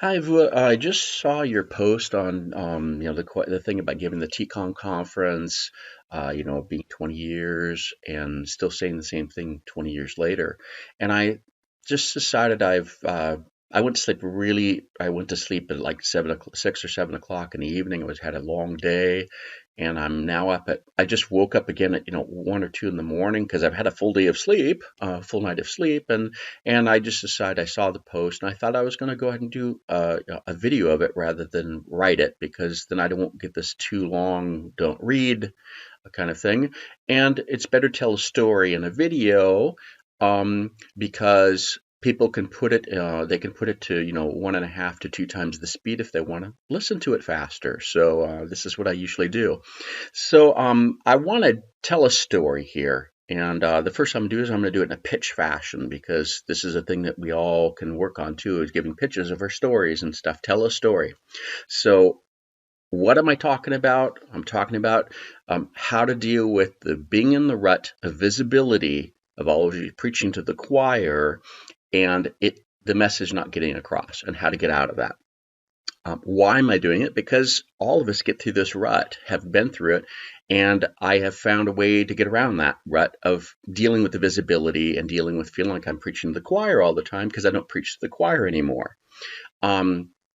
I just saw your post on the thing about giving the TCOM conference, being 20 years and still saying the same thing 20 years later, and I just decided I went to sleep at like 6 or 7 o'clock in the evening. Had a long day, and I'm now I just woke up again at 1 or 2 in the morning because I've had a full day of sleep, full night of sleep, and I just decided I saw the post and I thought I was going to go ahead and do a video of it rather than write it because then I won't get this too long, don't read kind of thing. And it's better to tell a story in a video because people can they can put it to 1.5 to 2 times the speed if they want to listen to it faster. So this is what I usually do. So I want to tell a story here. And the first I'm going to do is I'm going to do it in a pitch fashion because this is a thing that we all can work on too, is giving pitches of our stories and stuff. Tell a story. So what am I talking about? I'm talking about how to deal with the being in the rut of visibility of always preaching to the choir and the message not getting across and how to get out of that. Why am I doing it? Because all of us get through this rut, have been through it, and I have found a way to get around that rut of dealing with the visibility and dealing with feeling like I'm preaching to the choir all the time because I don't preach to the choir anymore.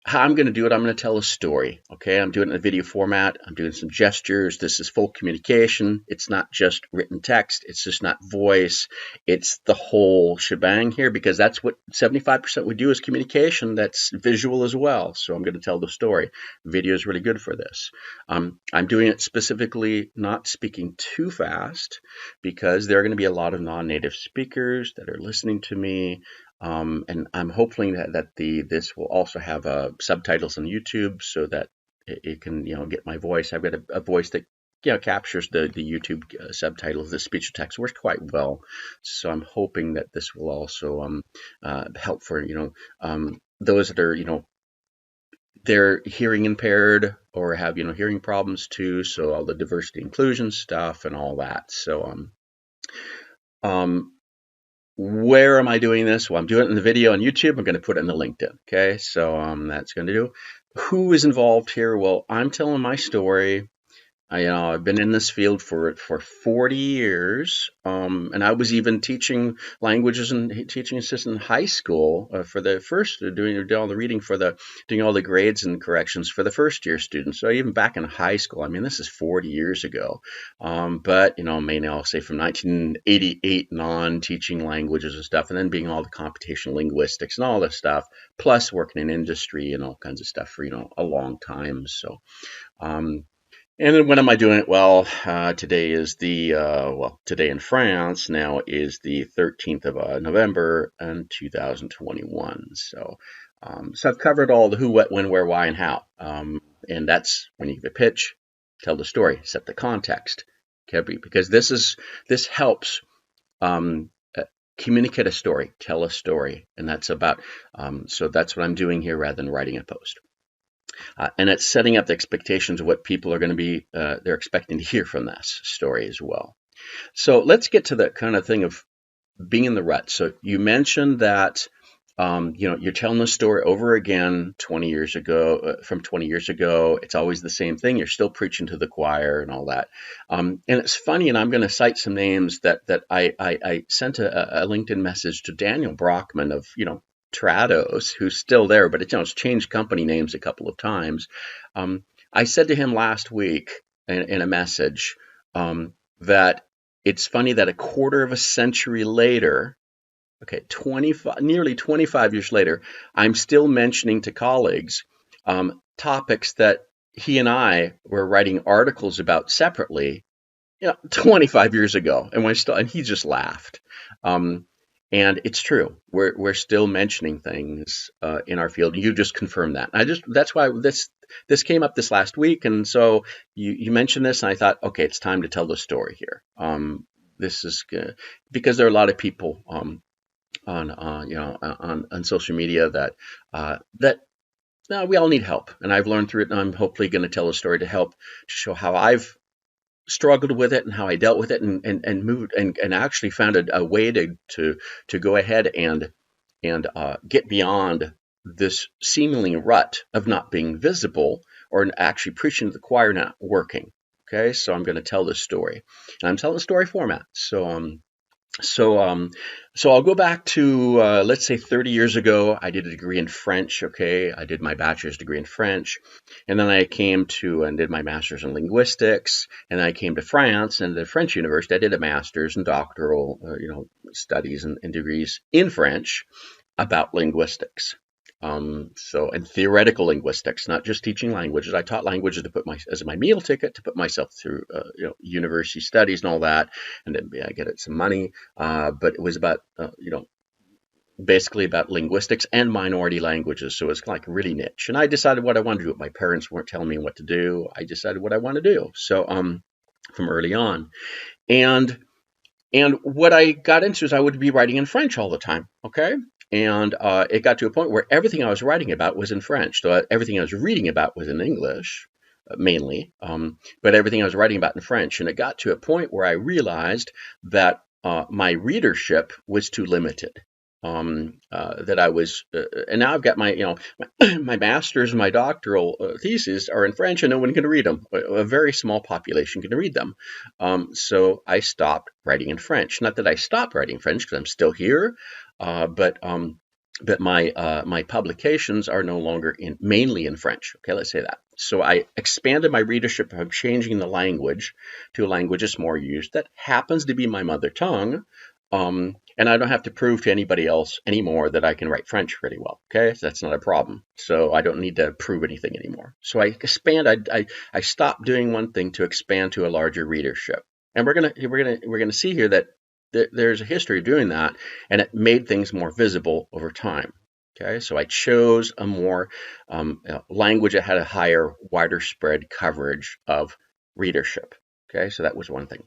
How I'm going to do it, I'm going to tell a story. Okay, I'm doing it in a video format. I'm doing some gestures. This is full communication. It's not just written text. It's just not voice. It's the whole shebang here because that's what 75% we do is communication. That's visual as well. So I'm going to tell the story. Video is really good for this. I'm doing it specifically not speaking too fast because there are going to be a lot of non-native speakers that are listening to me. And I'm hoping that this will also have subtitles on YouTube so that it can get my voice. I've got a voice that captures the YouTube subtitles. The speech to text works quite well, so I'm hoping that this will also help for those that are they're hearing impaired or have hearing problems too. So all the diversity inclusion stuff and all that. So where am I doing this? Well, I'm doing it in the video on YouTube. I'm going to put it in the LinkedIn. Okay, so that's going to do. Who is involved here? Well, I'm telling my story. I've been in this field for 40 years, and I was even teaching languages and teaching assistant in high school for the first doing all the reading doing all the grades and corrections for the first year students. So even back in high school, I mean, this is 40 years ago. But mainly I'll say from 1988 and on, teaching languages and stuff, and then being all the computational linguistics and all this stuff, plus working in industry and all kinds of stuff for a long time. So. And then when am I doing it? Well, today is today in France now is the 13th of November in 2021. So I've covered all the who, what, when, where, why, and how. And that's when you give a pitch, tell the story, set the context, okay? Because this helps communicate a story, tell a story, and that's about. So that's what I'm doing here rather than writing a post. And it's setting up the expectations of what people are going to be, they're expecting to hear from this story as well. So let's get to the kind of thing of being in the rut. So you mentioned that, you're telling the story over again 20 years ago, from 20 years ago. It's always the same thing. You're still preaching to the choir and all that. And it's funny, and I'm going to cite some names that I sent a LinkedIn message to Daniel Brockman of, Trados, who's still there, but it's changed company names a couple of times. I said to him last week in a message that it's funny that a quarter of a century later, okay, nearly 25 years later, I'm still mentioning to colleagues topics that he and I were writing articles about separately, 25 years ago, and he just laughed. And it's true. We're still mentioning things in our field. You just confirmed that. That's why this came up this last week, and so you mentioned this, and I thought, okay, it's time to tell the story here. This is good because there are a lot of people on social media that we all need help, and I've learned through it, and I'm hopefully going to tell a story to help to show how I've struggled with it and how I dealt with it and moved and actually found a way to go ahead and get beyond this seemingly rut of not being visible or actually preaching to the choir not working. Okay, so I'm going to tell this story, and I'm telling the story format. So, so I'll go back to, let's say 30 years ago, I did a degree in French. Okay. I did my bachelor's degree in French, and then I came to and did my master's in linguistics, and I came to France and the French university. I did a master's and doctoral, studies and degrees in French about linguistics. And theoretical linguistics, not just teaching languages. I taught languages to put as my meal ticket to put myself through, university studies and all that, and then I get some money. But it was about, basically about linguistics and minority languages. So it's like really niche. And I decided what I wanted to do. My parents weren't telling me what to do. I decided what I want to do. So, from early on, and what I got into is I would be writing in French all the time. Okay. And it got to a point where everything I was writing about was in French. So everything I was reading about was in English, mainly, but everything I was writing about in French. And it got to a point where I realized that my readership was too limited. That I was, and now I've got my master's and my doctoral thesis are in French, and no one can read them. A very small population can read them. So I stopped writing in French. Not that I stopped writing French, because I'm still here, but my publications are no longer mainly in French. Okay, let's say that. So I expanded my readership by changing the language to a language that's more used that happens to be my mother tongue. And I don't have to prove to anybody else anymore that I can write French really well. Okay, so that's not a problem. So I don't need to prove anything anymore. So I expand. I stopped doing one thing to expand to a larger readership. And we're gonna see here that there's a history of doing that, and it made things more visible over time. Okay, so I chose a more language that had a higher, wider spread coverage of readership. Okay, so that was one thing.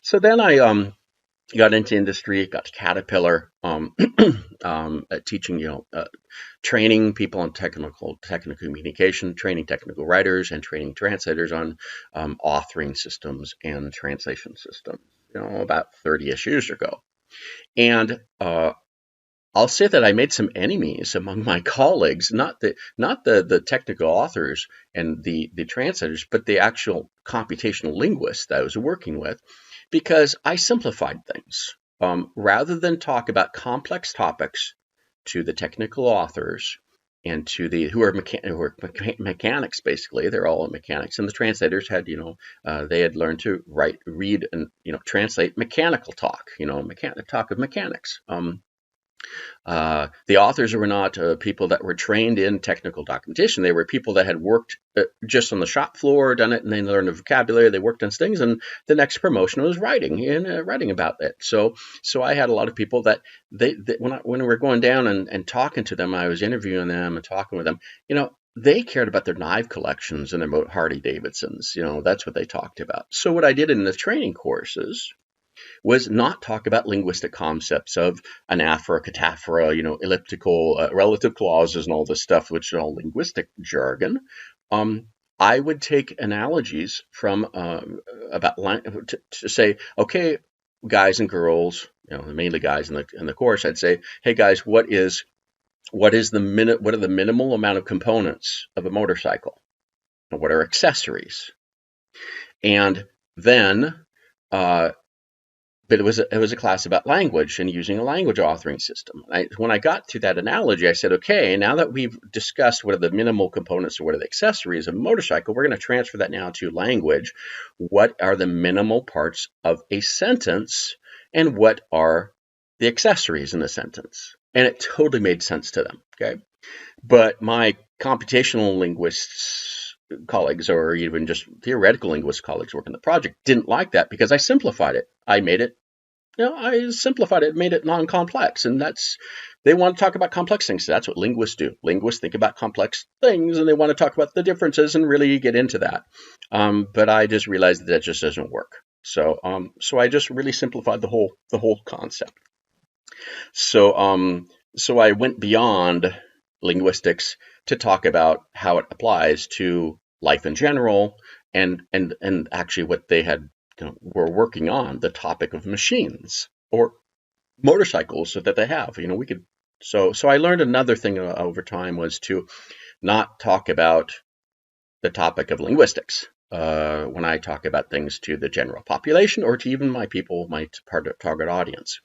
So then I got into industry, got to Caterpillar, teaching, training people on technical communication, training technical writers, and training translators on authoring systems and translation systems. About 30-ish years ago, and I'll say that I made some enemies among my colleagues, not the technical authors and the translators, but the actual computational linguists that I was working with, because I simplified things. Rather than talk about complex topics to the technical authors and to the who are mechanics, basically, they're all mechanics, and the translators had, they had learned to write, read, and translate mechanical talk, talk of mechanics. The authors were not people that were trained in technical documentation. They were people that had worked just on the shop floor, done it, and they learned the vocabulary. They worked on things, and the next promotion was writing about it. So I had a lot of people that when we were going down and talking to them, I was interviewing them and talking with them. They cared about their knife collections and about Harley Davidsons. That's what they talked about. So what I did in the training courses was not talk about linguistic concepts of anaphora, cataphora, elliptical, relative clauses, and all this stuff, which is all linguistic jargon. I would take analogies from about to say, okay, guys and girls, mainly guys in the course, I'd say, hey guys, what are the minimal amount of components of a motorcycle, and what are accessories, and then. But it was a class about language and using a language authoring system. When I got to that analogy, I said, okay, now that we've discussed what are the minimal components or what are the accessories of a motorcycle, we're going to transfer that now to language. What are the minimal parts of a sentence, and what are the accessories in a sentence? And it totally made sense to them. Okay, but my computational linguists colleagues, or even just theoretical linguist colleagues working the project, didn't like that because I simplified it. I simplified it, made it non-complex, and they want to talk about complex things. So that's what linguists do. Linguists think about complex things, and they want to talk about the differences and really get into that. But I just realized that just doesn't work. So I just really simplified the whole concept. So I went beyond linguistics to talk about how it applies to life in general, and actually what they had were working on, the topic of machines or motorcycles that they have. We could So I learned another thing over time was to not talk about the topic of linguistics when I talk about things to the general population or to even my people, my target audience.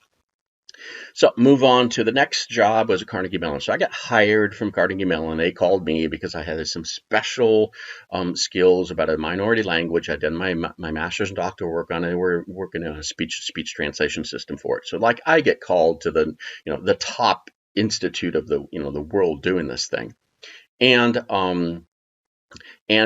So move on to the next job was at Carnegie Mellon. So I got hired from Carnegie Mellon. They called me because I had some special skills about a minority language. I'd done my master's and doctoral work on it. We're working on a speech translation system for it. So like I get called to the top institute of the world doing this thing. And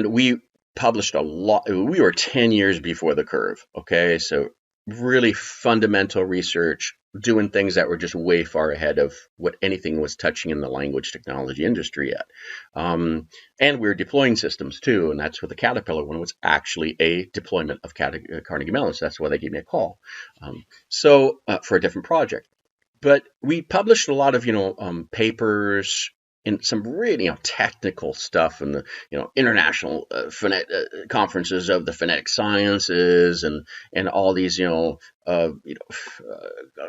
we published a lot. We were 10 years before the curve. Okay. So really fundamental research, doing things that were just way far ahead of what anything was touching in the language technology industry yet. And we were deploying systems too. And that's what the Caterpillar one was actually a deployment of Carnegie Mellon. So that's why they gave me a call. For a different project. But we published a lot of papers in some really technical stuff in the international conferences of the phonetic sciences and all these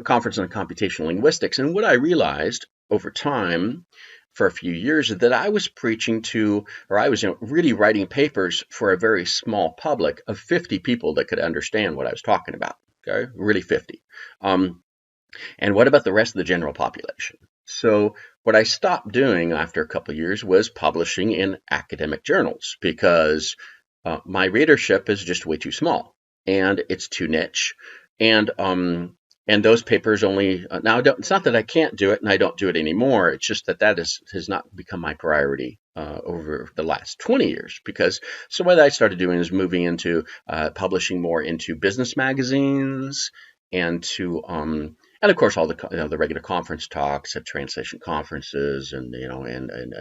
conference on computational linguistics. And what I realized over time for a few years is that I was preaching to, or I was really writing papers for a very small public of 50 people that could understand what I was talking about. Okay, really 50. And what about the rest of the general population? So what I stopped doing after a couple of years was publishing in academic journals because my readership is just way too small and it's too niche. And those papers only now it's not that I can't do it and I don't do it anymore. It's just that has not become my priority over the last 20 years. So what I started doing is moving into publishing more into business magazines and of course all the regular conference talks at translation conferences and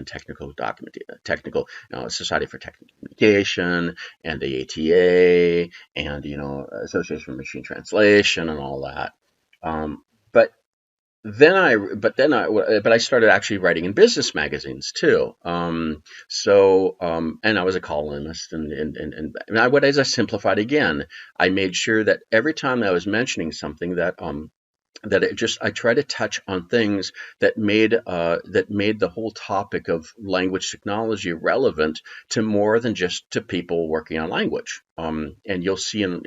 technical Society for Technical Communication and the ATA and Association for Machine Translation and all that. But I started actually writing in business magazines too. And I was a columnist, as I simplified again, I made sure that every time I was mentioning something I try to touch on things that made the whole topic of language technology relevant to more than just to people working on language. And you'll see in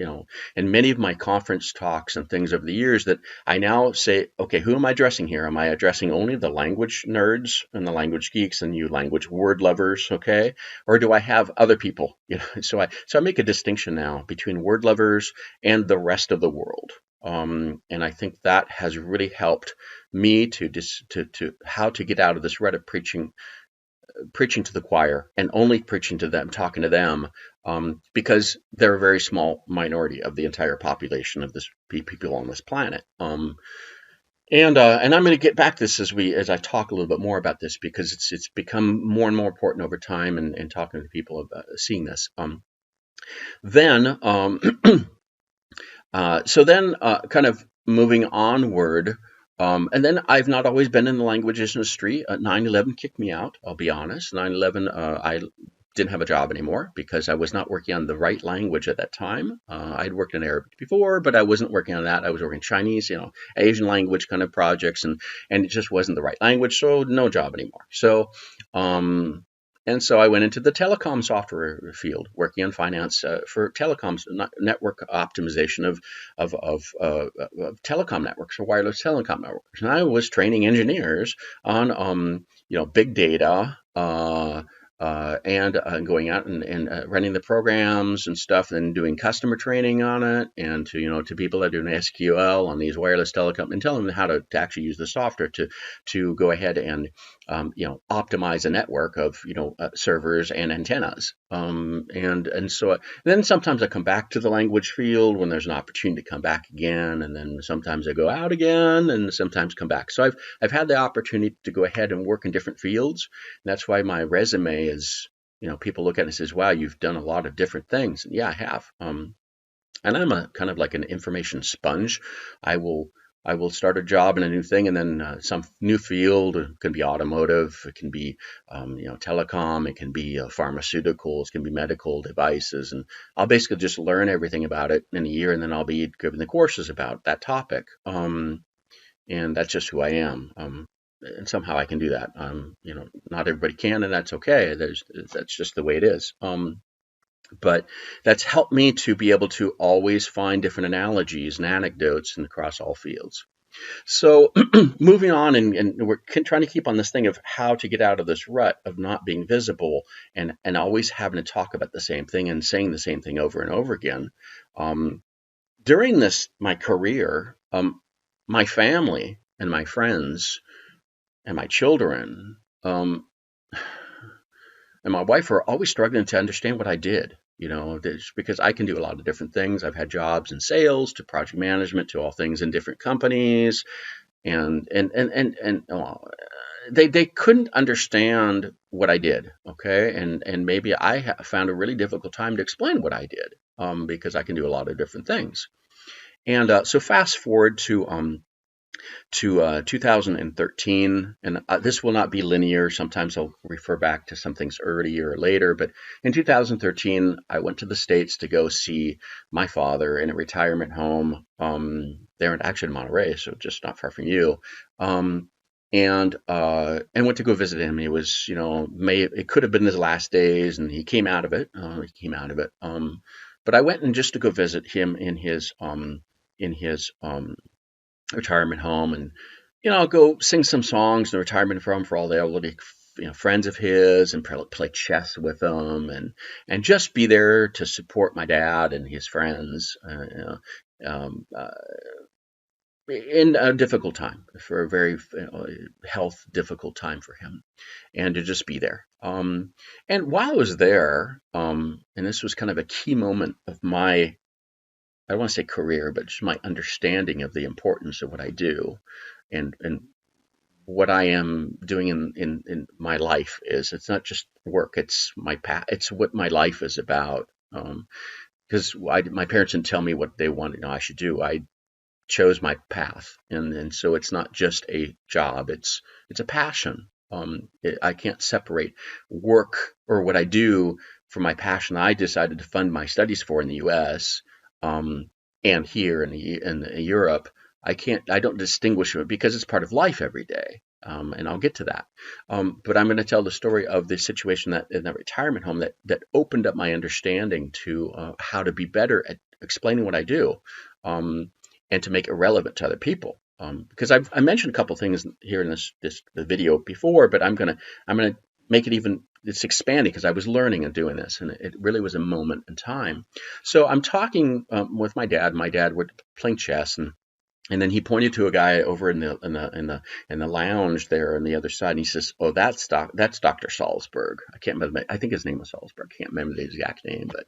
many of my conference talks and things over the years that I now say, okay, who am I addressing here? Am I addressing only the language nerds and the language geeks and you language word lovers, okay? Or do I have other people? So I make a distinction now between word lovers and the rest of the world. And I think that has really helped me to how to get out of this rut of preaching to the choir and only preaching to them, talking to them, because they're a very small minority of the entire population of this people on this planet. And I'm going to get back to this as I talk a little bit more about this because it's become more and more important over time and talking to people about seeing this. Kind of moving onward, and then I've not always been in the languages industry. 9/11 kicked me out, I'll be honest. 9/11, I didn't have a job anymore because I was not working on the right language at that time. I'd worked in Arabic before, but I wasn't working on that. I was working Chinese, Asian language kind of projects, and it just wasn't the right language, so no job anymore. And so I went into the telecom software field, working on finance for telecoms, network optimization of telecom networks or wireless telecom networks. And I was training engineers on, big data and going out and running the programs and stuff, and doing customer training on it, and to people that are doing SQL on these wireless telecom, and telling them how to actually use the software to go ahead and optimize a network of servers and antennas. So then sometimes I come back to the language field when there's an opportunity to come back again, and then sometimes I go out again, and sometimes come back. So I've had the opportunity to go ahead and work in different fields. And that's why my resume is, people look at it and says, wow, you've done a lot of different things. And yeah, I have. And I'm a kind of like an information sponge. I will start a job in a new thing, and then some new field. It can be automotive, it can be telecom, it can be pharmaceuticals, it can be medical devices, and I'll basically just learn everything about it in a year, and then I'll be given the courses about that topic. And that's just who I am. and somehow I can do that. Not everybody can, and that's okay. That's just the way it is. But that's helped me to be able to always find different analogies and anecdotes and across all fields. So moving on, and we're trying to keep on this thing of how to get out of this rut of not being visible and always having to talk about the same thing and saying the same thing over and over again. During my career, my family and my friends and my children and my wife are always struggling to understand what I did. Because I can do a lot of different things. I've had jobs in sales to project management to all things in different companies, and they couldn't understand what I did. Okay, and maybe I found a really difficult time to explain what I did, because I can do a lot of different things. And so fast forward to 2013, and this will not be linear. Sometimes I'll refer back to some things earlier or later, but in 2013, I went to the States to go see my father in a retirement home there in Monterey, so just not far from you. And went to go visit him. It was, it could have been his last days, and he came out of it. But I went and just to go visit him in his retirement home, and I'll go sing some songs in the retirement home for all the elderly friends of his, and play chess with them, and just be there to support my dad and his friends in a difficult time, for a very health difficult time for him, and to just be there. And while I was there, and this was kind of a key moment of my, I don't want to say career, but just my understanding of the importance of what I do, and what I am doing in my life it's not just work, it's my path, it's what my life is about. Because my parents didn't tell me what they wanted I should do. I chose my path, and so it's not just a job, it's a passion. I can't separate work or what I do from my passion I decided to fund my studies for in the U.S. And here in Europe. I don't distinguish it because it's part of life every day. And I'll get to that. But I'm going to tell the story of the situation that in the retirement home that opened up my understanding to how to be better at explaining what I do, and to make it relevant to other people. Because I mentioned a couple things here in this the video before, but I'm gonna make it even, it's expanding because I was learning and doing this, and it really was a moment in time. So I'm talking with my dad. My dad was playing chess, and then he pointed to a guy over in the lounge there on the other side, and he says, "Oh, that's Dr. Salzberg." I can't remember. I think his name was Salzberg. I can't remember the exact name, but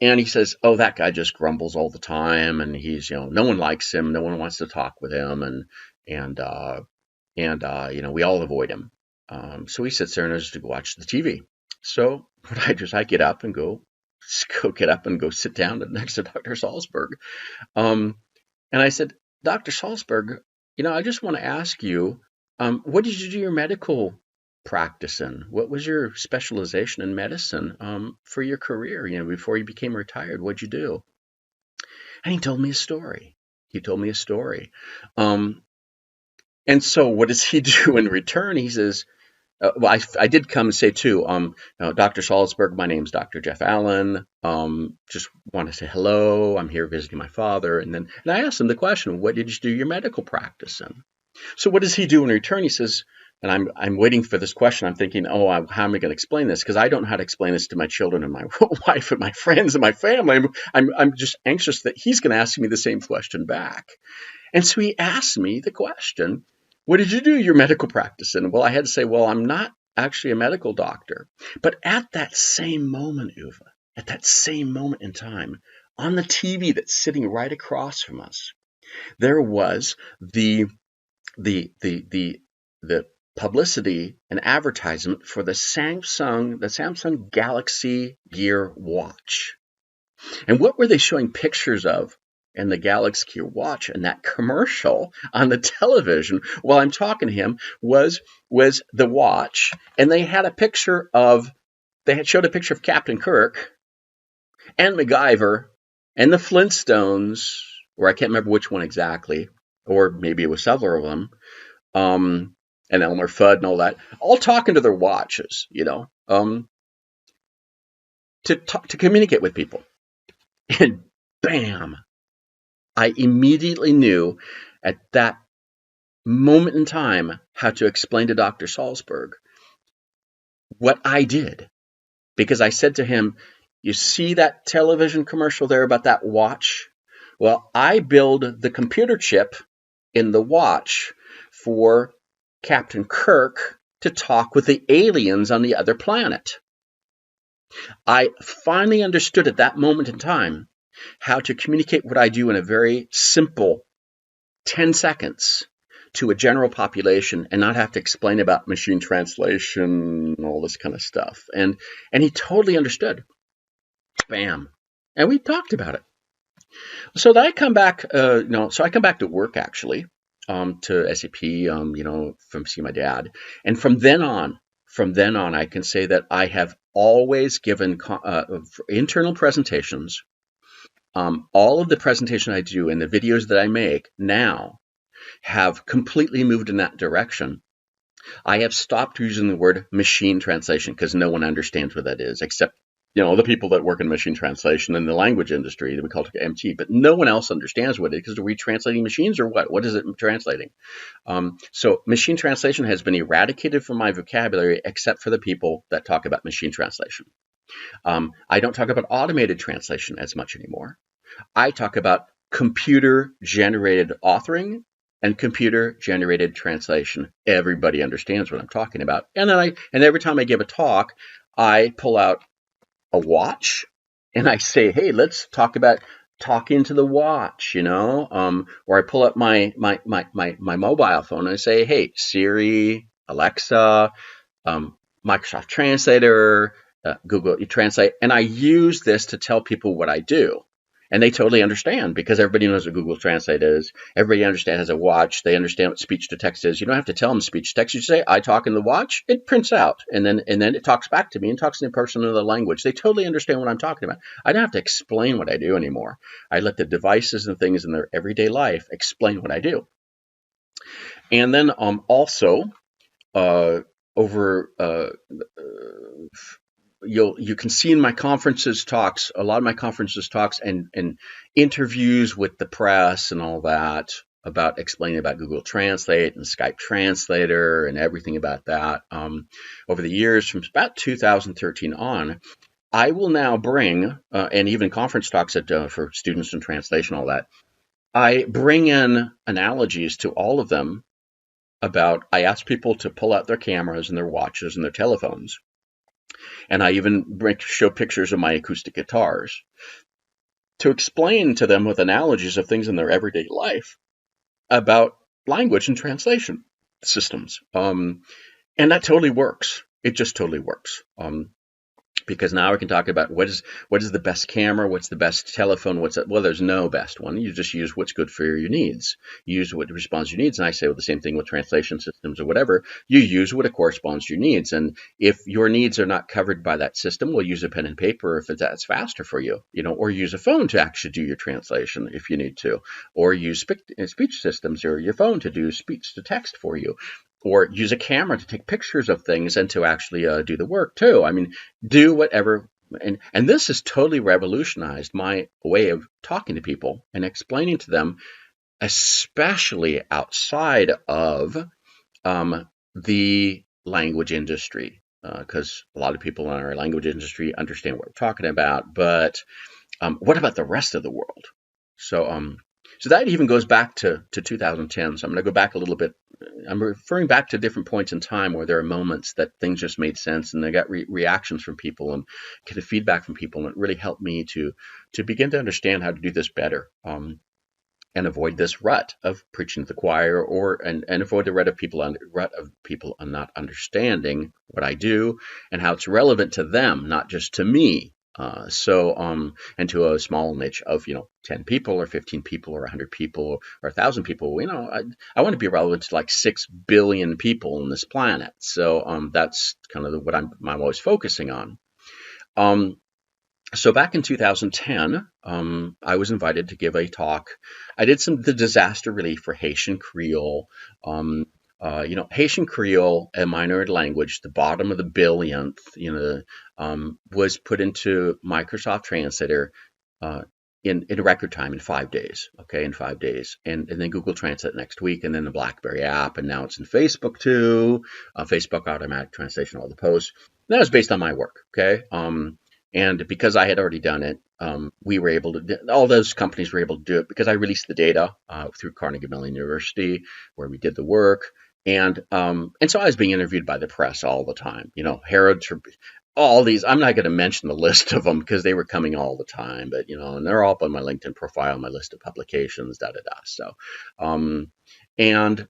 and he says, "Oh, that guy just grumbles all the time, and he's no one likes him, no one wants to talk with him, and we all avoid him." So he sits there and has to go watch the TV. So what I do is I get up and go sit down next to Dr. Salzberg. And I said, "Dr. Salzberg, I just want to ask you, what did you do your medical practice in? What was your specialization in medicine for your career? Before you became retired, what'd you do?" And he told me a story. And so what does he do in return? He says, well, I did come and say too, Dr. Salzberg, my name's Dr. Jeff Allen. Just want to say hello. I'm here visiting my father. And I asked him the question, what did you do your medical practice in? So what does he do in return? He says, and I'm waiting for this question. I'm thinking, how am I going to explain this? Because I don't know how to explain this to my children and my wife and my friends and my family. I'm just anxious that he's going to ask me the same question back. And so he asked me the question, what did you do your medical practice in? Well, I had to say, well, I'm not actually a medical doctor. But at that same moment, Uwe, at that same moment in time, on the TV that's sitting right across from us, there was the publicity and advertisement for the Samsung Galaxy Gear watch. And what were they showing pictures of in the Galaxy Gear watch? And that commercial on the television while I'm talking to him was the watch, and they had showed a picture of Captain Kirk and MacGyver and the Flintstones, or I can't remember which one exactly, or maybe it was several of them, and Elmer Fudd and all that, all talking to their watches, to communicate with people. And bam, I immediately knew at that moment in time how to explain to Dr. Salzberg what I did. Because I said to him, you see that television commercial there about that watch? Well, I build the computer chip in the watch for Captain Kirk to talk with the aliens on the other planet. I finally understood at that moment in time how to communicate what I do in a very simple 10 seconds to a general population and not have to explain about machine translation and all this kind of stuff. And he totally understood. Bam. And we talked about it. So that I come back, I come back to work actually, to SAP, from seeing my dad. And from then on, I can say that I have always given internal presentations. All of the presentation I do and the videos that I make now have completely moved in that direction. I have stopped using the word machine translation because no one understands what that is, except the people that work in machine translation in the language industry. We call it MT, but no one else understands what it is because are we translating machines or what? What is it translating? So machine translation has been eradicated from my vocabulary except for the people that talk about machine translation. I don't talk about automated translation as much anymore. I talk about computer-generated authoring and computer-generated translation. Everybody understands what I'm talking about. And every time I give a talk, I pull out a watch and I say, hey, let's talk about talking to the watch, or I pull up my mobile phone and I say, hey, Siri, Alexa, Microsoft Translator, Google Translate, and I use this to tell people what I do. And they totally understand because everybody knows what Google Translate is. Everybody understands as a watch. They understand what speech to text is. You don't have to tell them speech to text. You say, I talk in the watch. It prints out. And then it talks back to me and talks in a person in the language. They totally understand what I'm talking about. I don't have to explain what I do anymore. I let the devices and things in their everyday life explain what I do. And then also over you can see in my conferences talks, a lot of my conferences talks and interviews with the press and all that about explaining about Google Translate and Skype Translator and everything about that. Over the years, from about 2013 on, I will now bring, and even conference talks for students in translation, all that, I bring in analogies to all of them about, I ask people to pull out their cameras and their watches and their telephones. And I even show pictures of my acoustic guitars to explain to them with analogies of things in their everyday life about language and translation systems. And that totally works. It just totally works. Because now we can talk about what is the best camera, what's the best telephone, well, there's no best one. You just use what's good for your needs. You use what responds to your needs. And I say the same thing with translation systems or whatever. You use what corresponds to your needs. And if your needs are not covered by that system, we'll use a pen and paper if that's faster for you, or use a phone to actually do your translation if you need to, or use speech systems or your phone to do speech to text for you. Or use a camera to take pictures of things and to actually do the work too. I mean, do whatever. And this has totally revolutionized my way of talking to people and explaining to them, especially outside of the language industry, because a lot of people in our language industry understand what we're talking about. But what about the rest of the world? So that even goes back to 2010. So I'm going to go back a little bit. I'm referring back to different points in time where there are moments that things just made sense and I got reactions from people and get feedback from people. And it really helped me to begin to understand how to do this better and avoid this rut of preaching to the choir and avoid the rut of people not understanding what I do and how it's relevant to them, not just to me. And to a small niche of, 10 people or 15 people or 100 people or 1,000 people, I want to be relevant to like 6 billion people on this planet. So, that's kind of what I'm always focusing on. So back in 2010, I was invited to give a talk. I did the disaster relief for Haitian Creole, Haitian Creole, a minority language, the bottom of the billionth, was put into Microsoft Translator uh, in record time in 5 days. Okay, in 5 days, and then Google Translate next week, and then the BlackBerry app, and now it's in Facebook too. Facebook automatic translation, all the posts. And that was based on my work. Okay, and because I had already done it, we were able to. All those companies were able to do it because I released the data through Carnegie Mellon University, where we did the work. And so I was being interviewed by the press all the time. Herod, all these. I'm not going to mention the list of them because they were coming all the time, but and they're all up on my LinkedIn profile, my list of publications, da da da. So, and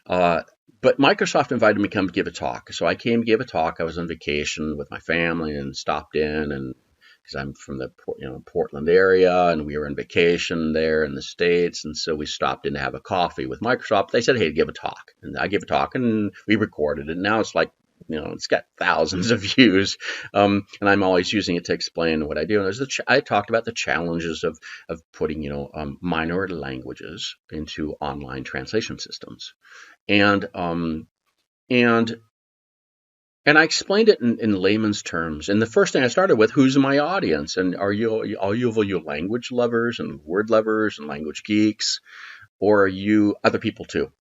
uh, but Microsoft invited me to come give a talk. So I came, gave a talk. I was on vacation with my family and stopped in, and because I'm from the Portland area, and we were on vacation there in the States, and so we stopped in to have a coffee with Microsoft. They said, "Hey, give a talk," and I gave a talk, and we recorded it. Now it's like it's got thousands of views, and I'm always using it to explain what I do. And I talked about the challenges of putting minority languages into online translation systems, and and and I explained it in layman's terms. And the first thing I started with, who's my audience? And are you language lovers and word lovers and language geeks, or are you other people too?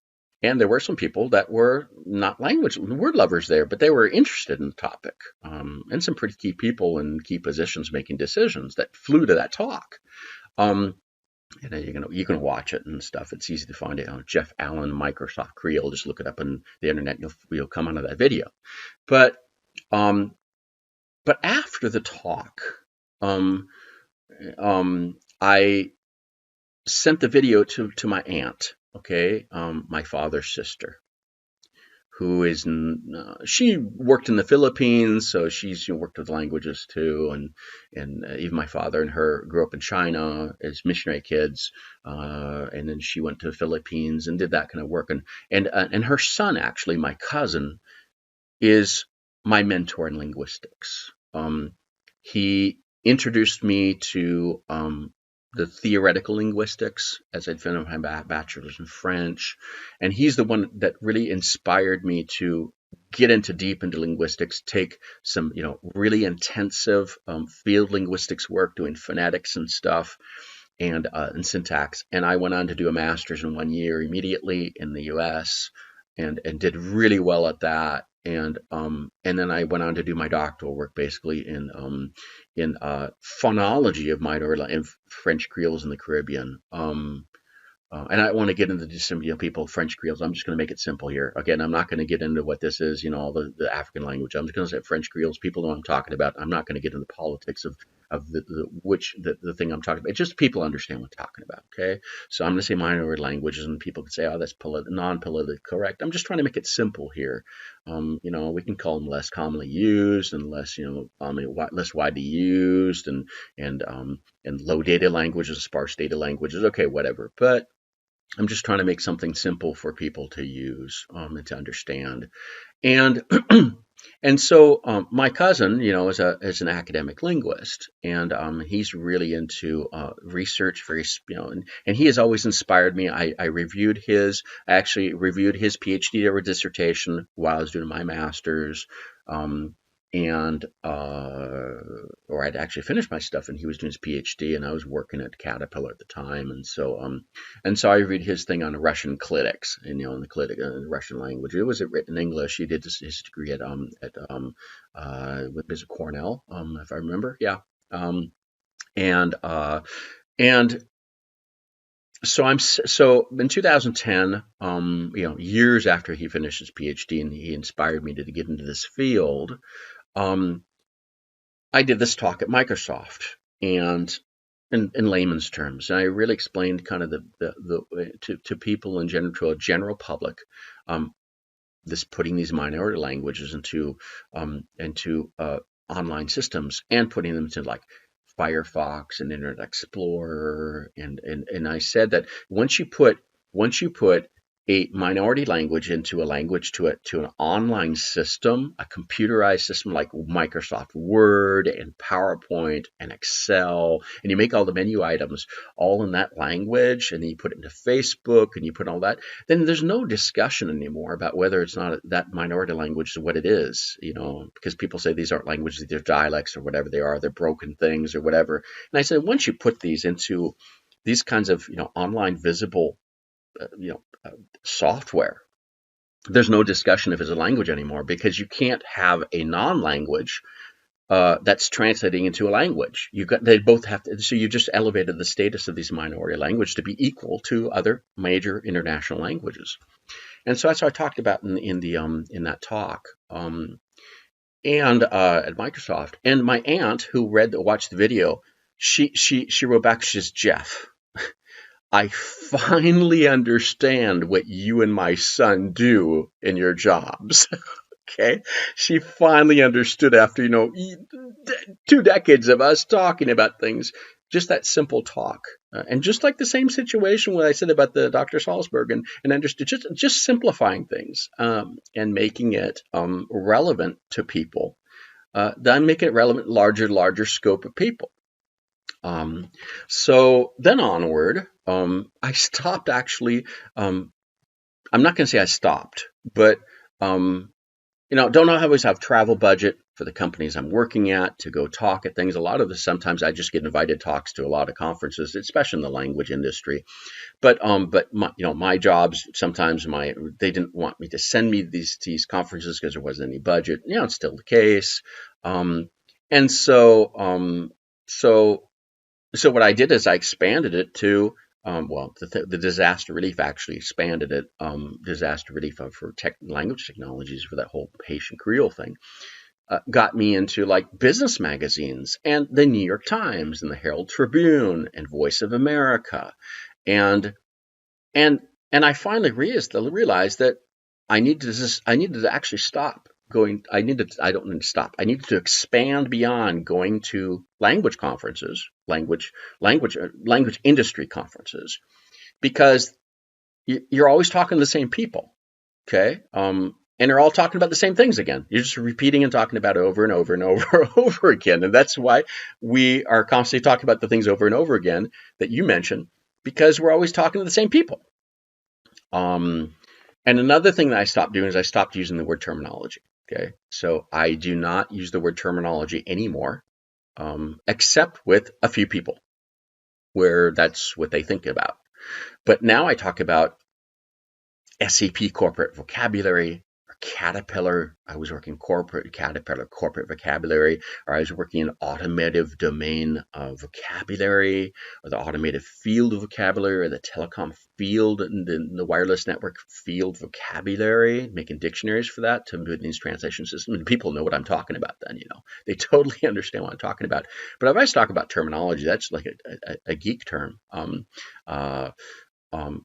And there were some people that were not language word lovers there, but they were interested in the topic, and some pretty key people in key positions making decisions that flew to that talk. Um, you can watch it and stuff. It's easy to find it on Jeff Allen, Microsoft Creole. Just look it up on the internet. You'll come onto that video. But um, but after the talk, um, I sent the video to my aunt. Okay, my father's sister, who is she worked in the Philippines, so she's worked with languages too, and even my father and her grew up in China as missionary kids, and then she went to the Philippines and did that kind of work, and her son, actually my cousin, is my mentor in linguistics. He introduced me to the theoretical linguistics as I'd finished my bachelor's in French, and he's the one that really inspired me to get deep into linguistics, take some really intensive field linguistics work, doing phonetics and stuff, and syntax. And I went on to do a master's in 1 year immediately in the U.S. and did really well at that. And then I went on to do my doctoral work basically in phonology of minority and French Creoles in the Caribbean. And I don't want to get into just some people French Creoles. I'm just going to make it simple here. Again, I'm not going to get into what this is, all the African language. I'm just going to say French Creoles. People know what I'm talking about. I'm not going to get into politics of the thing I'm talking about. It's just people understand what I'm talking about. Okay, so I'm going to say minority languages, and people can say, oh, that's non-politically correct. I'm just trying to make it simple here. We can call them less commonly used and less less widely used, and low data languages, sparse data languages. Okay, whatever, but I'm just trying to make something simple for people to use and to understand. And and so my cousin, is an academic linguist, and he's really into research. And he has always inspired me. I actually reviewed his PhD or dissertation while I was doing my master's. Or I'd actually finished my stuff, and he was doing his PhD, and I was working at Caterpillar at the time, and so I read his thing on Russian clitics, and in the Russian language. It was written in English. He did his degree at with Cornell, if I remember, yeah, and so in 2010, years after he finished his PhD, and he inspired me to get into this field. I did this talk at Microsoft, and in layman's terms, and I really explained kind of to people in general, to a general public, this putting these minority languages into online systems and putting them into like Firefox and Internet Explorer, and I said that once you put a minority language into a language to an online system, a computerized system like Microsoft Word and PowerPoint and Excel, and you make all the menu items all in that language, and then you put it into Facebook and you put all that, then there's no discussion anymore about whether it's not that minority language is what it is, because people say these aren't languages, they're dialects or whatever they are, they're broken things or whatever. And I said, once you put these into these kinds of, online visible, uh, you know, software, there's no discussion if it's a language anymore, because you can't have a non-language that's translating into a language. They both have to. So you just elevated the status of these minority languages to be equal to other major international languages. And so that's what I talked about in that talk. And at Microsoft. And my aunt, who watched the video, she wrote back. She says, Jeff, I finally understand what you and my son do in your jobs. Okay. She finally understood after, 2 decades of us talking about things, just that simple talk. And just like the same situation when I said about the Dr. Salzberg and understood just simplifying things, and making it relevant to people. Then making it relevant, larger scope of people. So then onward, I stopped actually. I'm not going to say I stopped, but don't always have travel budget for the companies I'm working at to go talk at things. A lot of sometimes I just get invited talks to a lot of conferences, especially in the language industry. But my jobs sometimes they didn't want me to send me these conferences because there wasn't any budget. It's still the case. And so what I did is I expanded it to, the disaster relief actually expanded it, disaster relief for language technologies for that whole patient Creole thing, got me into like business magazines and the New York Times and the Herald Tribune and Voice of America. And I finally realized that I needed to actually stop going. I don't need to stop. I needed to expand beyond going to language conferences, language industry conferences, because you're always talking to the same people. Okay. And they're all talking about the same things again. You're just repeating and talking about it over and over and over and over again. And that's why we are constantly talking about the things over and over again that you mentioned, because we're always talking to the same people. And another thing that I stopped doing is I stopped using the word terminology. Okay. So I do not use the word terminology anymore, except with a few people where that's what they think about. But now I talk about SAP corporate vocabulary, or Caterpillar. I was working Caterpillar corporate vocabulary, or I was working in automotive domain vocabulary, or the automotive field vocabulary, or the telecom field and the wireless network field vocabulary, making dictionaries for that to put in these translation systems. And people know what I'm talking about then, they totally understand what I'm talking about. But if I talk about terminology, that's like a geek term.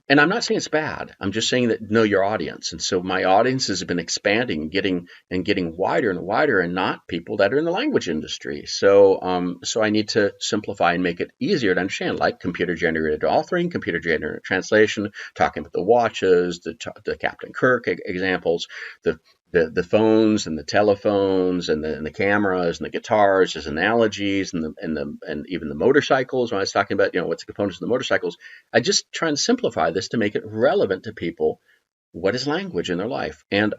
And I'm not saying it's bad. I'm just saying that know your audience. And so my audience has been expanding, getting wider and wider, and not people that are in the language industry. So I need to simplify and make it easier to understand, like computer generated authoring, computer generated translation, talking about the watches, the Captain Kirk examples, the phones and the telephones and the cameras and the guitars as analogies, and even the motorcycles. When I was talking about what's the components of the motorcycles, I just try and simplify this to make it relevant to people. What is language in their life? And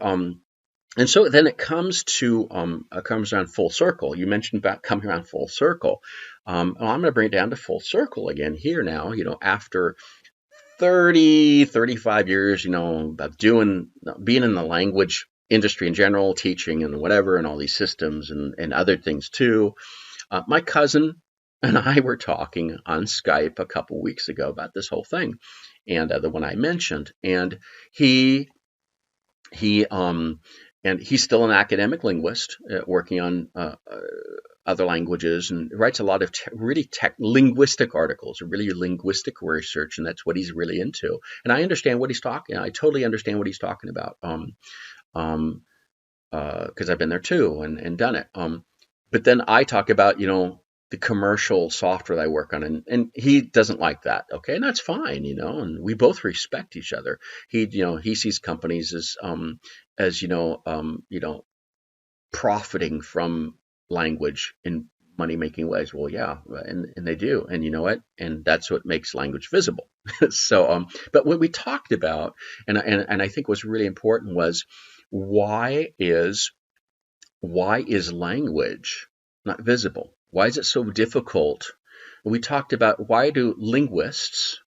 so then it comes around full circle. You mentioned about coming around full circle. I'm going to bring it down to full circle again here now. After 35 years, of being in the language industry in general, teaching and whatever, and all these systems and other things too. My cousin and I were talking on Skype a couple weeks ago about this whole thing, and the one I mentioned, and he's still an academic linguist, working on other languages, and writes a lot of really linguistic articles, really linguistic research, and that's what he's really into. And I understand what he's talking. I totally understand what he's talking about. Because I've been there too and done it. But then I talk about, the commercial software that I work on, and he doesn't like that. Okay, and that's fine, and we both respect each other. He sees companies as profiting from language in money making ways. Well, yeah, and they do, and you know what? And that's what makes language visible. But what we talked about, and I think was really important was why is why is language not visible? Why is it so difficult? We talked about why do linguists,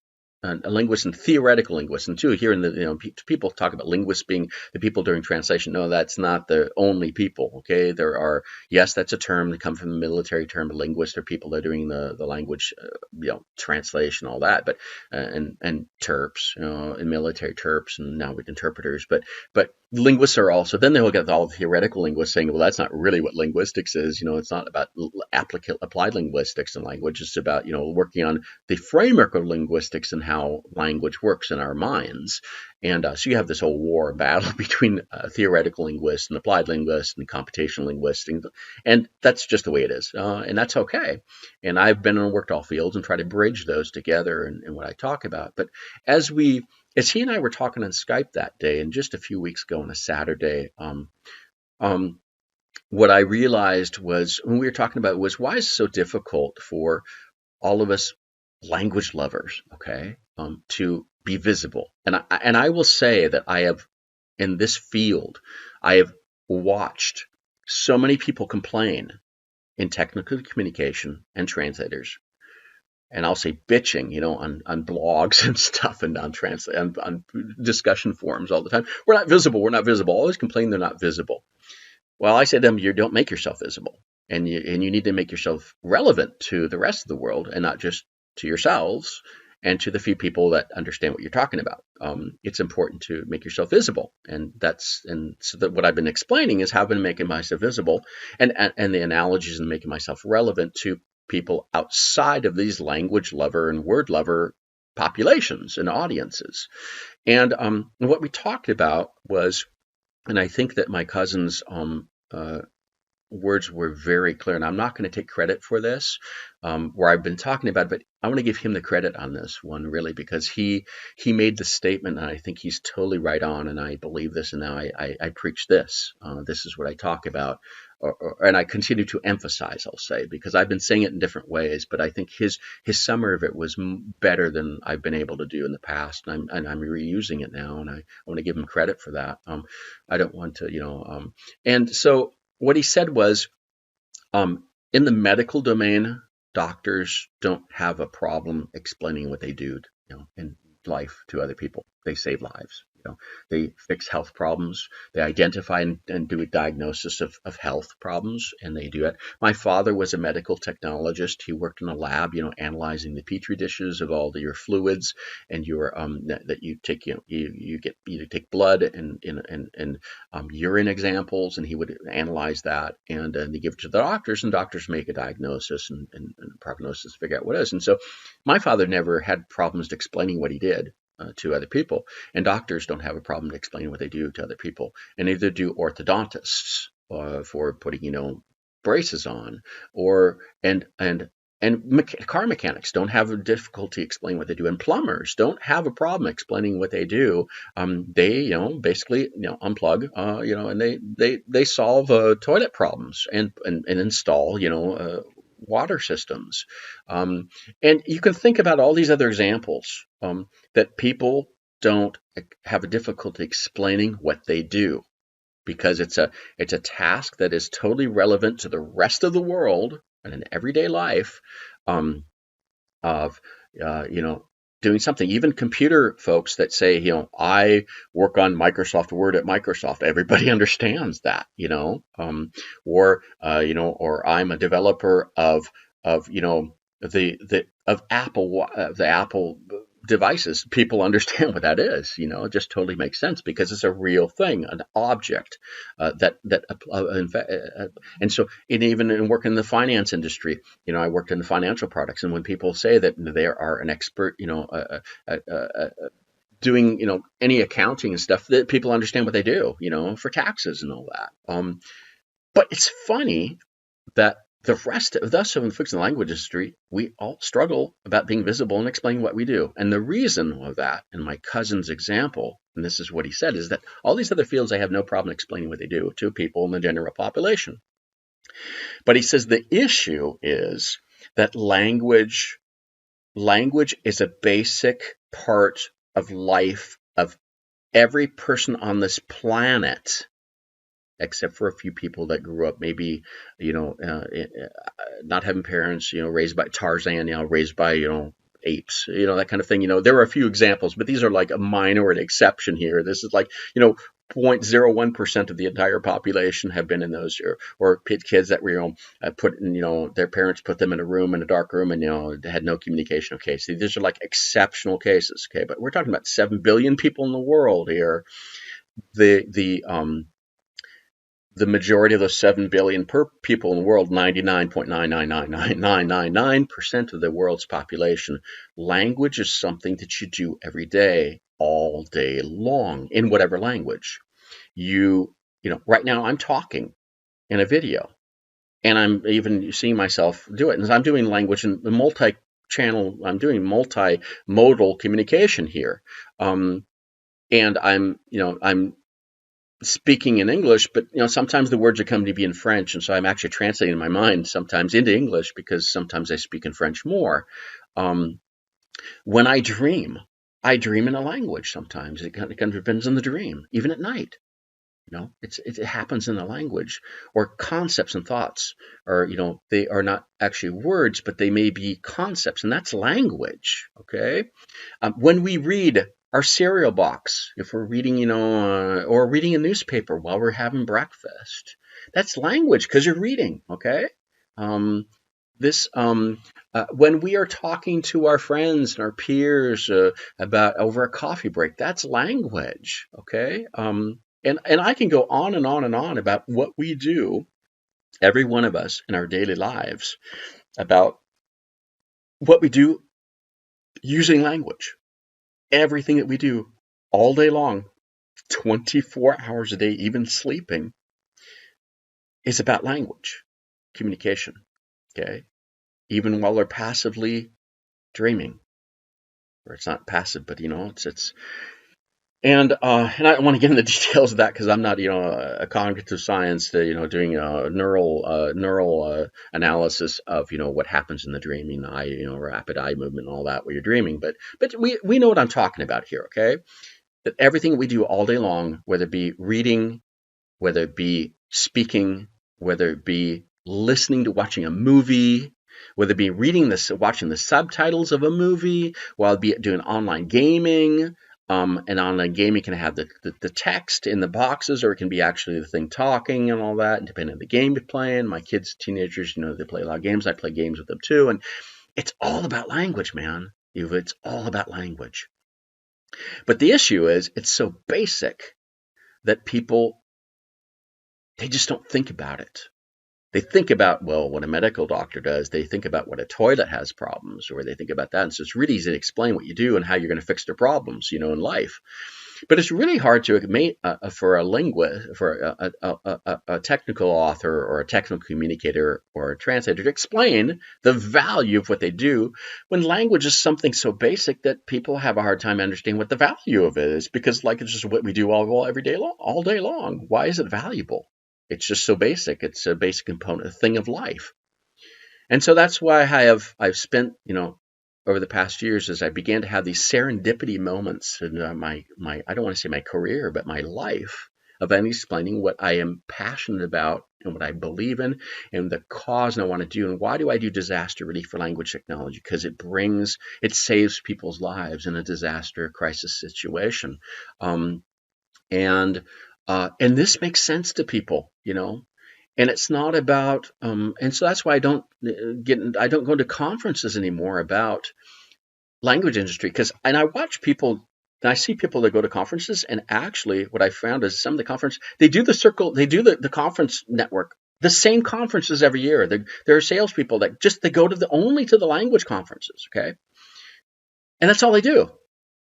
linguists and theoretical linguists, and too here in the people talk about linguists being the people during translation. No, that's not the only people. Okay, there are, yes, that's a term that comes from the military term. Linguists are people that are doing the language, translation, all that. But and terps, and military terps, and now with interpreters. But linguists are also, then they'll get all the theoretical linguists saying, well, that's not really what linguistics is. It's not about applied linguistics and language. It's about, working on the framework of linguistics and how language works in our minds. And so you have this whole war battle between theoretical linguists and applied linguists and computational linguists. And that's just the way it is. And that's okay. And I've been and worked all fields and try to bridge those together in what I talk about. But as he and I were talking on Skype that day, and just a few weeks ago on a Saturday, what I realized was when we were talking about was why is it so difficult for all of us language lovers, okay, to be visible. And I will say that I have, in this field, I have watched so many people complain in technical communication and translators, and I'll say bitching, on blogs and stuff, and on discussion forums all the time. We're not visible. We're not visible. Always complain they're not visible. Well, I say to them, you don't make yourself visible, and you need to make yourself relevant to the rest of the world, and not just to yourselves and to the few people that understand what you're talking about. It's important to make yourself visible, and so that what I've been explaining is how I've been making myself visible, and the analogies and making myself relevant to people outside of these language lover and word lover populations and audiences. And what we talked about was, and I think that my cousin's words were very clear, and I'm not going to take credit for this, where I've been talking about it, but I want to give him the credit on this one, really, because he made the statement, and I think he's totally right on, and I believe this, and now I preach this. This is what I talk about, and I continue to emphasize, I'll say, because I've been saying it in different ways, but I think his summary of it was better than I've been able to do in the past, and I'm reusing it now, and I want to give him credit for that. I don't want to, and so what he said was, in the medical domain, doctors don't have a problem explaining what they do, in life to other people. They save lives. They fix health problems. They identify and do a diagnosis of health problems, and they do it. My father was a medical technologist. He worked in a lab, analyzing the petri dishes of all your fluids and your that you take. You take blood and urine examples, and he would analyze that, and they give it to the doctors, and doctors make a diagnosis and prognosis, figure out what it is. And so, my father never had problems explaining what he did to other people, and doctors don't have a problem explaining what they do to other people, and neither do orthodontists for putting braces on, or and car mechanics don't have a difficulty explaining what they do, and plumbers don't have a problem explaining what they do. They basically unplug, and they solve toilet problems and install water systems. And you can think about all these other examples that people don't have a difficulty explaining what they do, because it's a task that is totally relevant to the rest of the world and in everyday life, of doing something. Even computer folks that say, I work on Microsoft Word at Microsoft. Everybody understands that, or I'm a developer of the Apple devices. People understand what that is. It just totally makes sense because it's a real thing, an object and so, even in working in the finance industry, I worked in the financial products, and when people say that they are an expert, doing any accounting and stuff, that people understand what they do, for taxes and all that. But it's funny that the rest of us in the fixed language industry, we all struggle about being visible and explaining what we do. And the reason of that, in my cousin's example, and this is what he said, is that all these other fields, I have no problem explaining what they do to people in the general population. But he says the issue is that language is a basic part of life of every person on this planet, except for a few people that grew up maybe, not having parents, raised by Tarzan, raised by, apes, that kind of thing. There are a few examples, but these are like a minority exception here. This is like, 0.01% of the entire population have been in those, or kids that were, put in, their parents put them in a dark room and, they had no communication. Okay. So these are like exceptional cases. Okay. But we're talking about 7 billion people in the world here. The majority of those 7 billion people in the world, 99.9999999% of the world's population, language is something that you do every day, all day long, in whatever language. Right now I'm talking in a video, and I'm even seeing myself do it. And I'm doing language in multi-channel, I'm doing multimodal communication here. And I'm speaking in English, but sometimes the words are coming to be in French, and so I'm actually translating in my mind sometimes into English because sometimes I speak in French more. When I dream in a language. Sometimes it kind of depends on the dream, even at night. It happens in the language, or concepts and thoughts, or they are not actually words, but they may be concepts, and that's language. Okay, when we read our cereal box, if we're reading, or reading a newspaper while we're having breakfast, that's language because you're reading. Okay. When we are talking to our friends and our peers about over a coffee break, that's language. Okay. And I can go on and on and on about what we do, every one of us in our daily lives, about what we do using language. Everything that we do all day long, 24 hours a day, even sleeping, is about language, communication. Okay, even while we're passively dreaming, or it's not passive, but it's. And I don't want to get into the details of that because I'm not, a cognitive science, doing neural analysis of, what happens in the dreaming eye, rapid eye movement and all that while you're dreaming. But we know what I'm talking about here, okay? That everything we do all day long, whether it be reading, whether it be speaking, whether it be listening to watching a movie, whether it be watching the subtitles of a movie, while it be doing online gaming. And online gaming can have the text in the boxes, or it can be actually the thing talking and all that, and depending on the game you're playing. My kids, teenagers, they play a lot of games. I play games with them too. And it's all about language, man. It's all about language. But the issue is it's so basic that people, they just don't think about it. They think about, what a medical doctor does. They think about what a toilet has problems, or they think about that. And so it's really easy to explain what you do and how you're going to fix their problems, in life. But it's really hard to for a linguist, for a technical author or a technical communicator or a translator to explain the value of what they do when language is something so basic that people have a hard time understanding what the value of it is, because it's just what we do all day long. Why is it valuable? It's just so basic. It's a basic component, a thing of life. And so that's why I've spent, over the past years, as I began to have these serendipity moments in my I don't want to say my career, but my life, of explaining what I am passionate about and what I believe in and the cause I want to do. And why do I do disaster relief for language technology? Because it saves people's lives in a disaster crisis situation. And this makes sense to people, and it's not about, and so that's why I don't go to conferences anymore about language industry, and I watch people, and I see people that go to conferences, and actually what I found is some of the conference, they do the conference network, the same conferences every year. There are salespeople that they go only to the language conferences, okay? And that's all they do.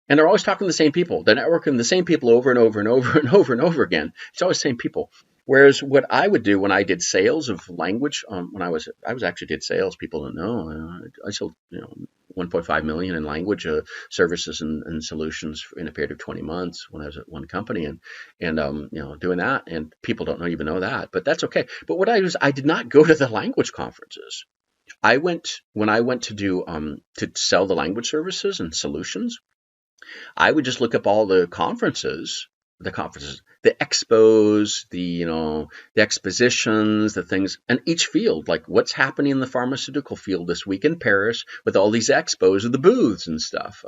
And they're always talking to the same people. They're networking the same people over and over and over and over and over again. It's always the same people. Whereas what I would do when I did sales of language, when I was actually did sales, people don't know. I sold 1.5 million in language services and solutions in a period of 20 months when I was at one company, and doing that, and people don't even know that, but that's okay. But what I did not go to the language conferences. When I went to do to sell the language services and solutions. I would just look up all the conferences, the expos, the expositions, the things, and each field, like what's happening in the pharmaceutical field this week in Paris with all these expos of the booths and stuff,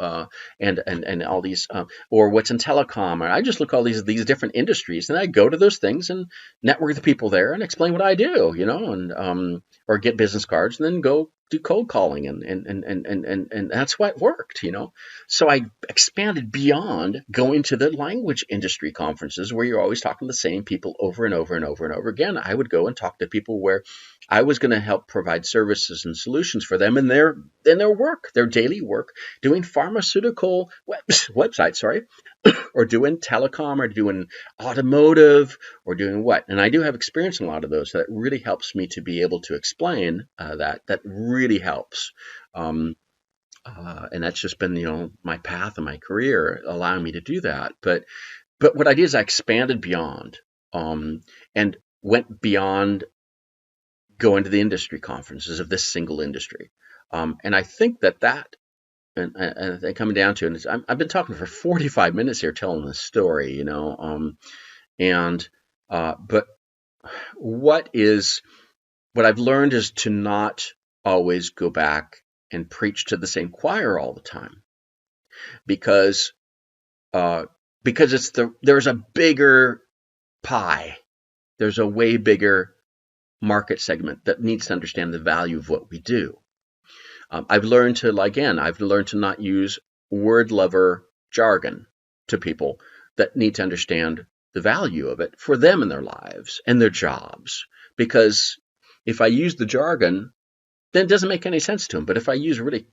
and all these, or what's in telecom. Or I just look all these different industries, and I go to those things and network with the people there and explain what I do, and or get business cards and then go do cold calling, and that's why it worked. So I expanded beyond going to the language industry conferences where you're always talking to the same people over and over and over and over again. I would go and talk to people where I was going to help provide services and solutions for them in their work, their daily work, doing pharmaceutical websites, sorry, or doing telecom, or doing automotive, or doing what. And I do have experience in a lot of those. So that really helps me to be able to explain that. That really helps. And that's just been, my path and my career allowing me to do that. But what I did is I expanded beyond, and went beyond going to the industry conferences of this single industry. And I think that and coming down to it, I've been talking for 45 minutes here telling this story, but what I've learned is to not always go back and preach to the same choir all the time, because there's a bigger pie. There's a way bigger market segment that needs to understand the value of what we do. I've learned to not use word lover jargon to people that need to understand the value of it for them in their lives and their jobs. Because if I use the jargon, then it doesn't make any sense to them. But if I use really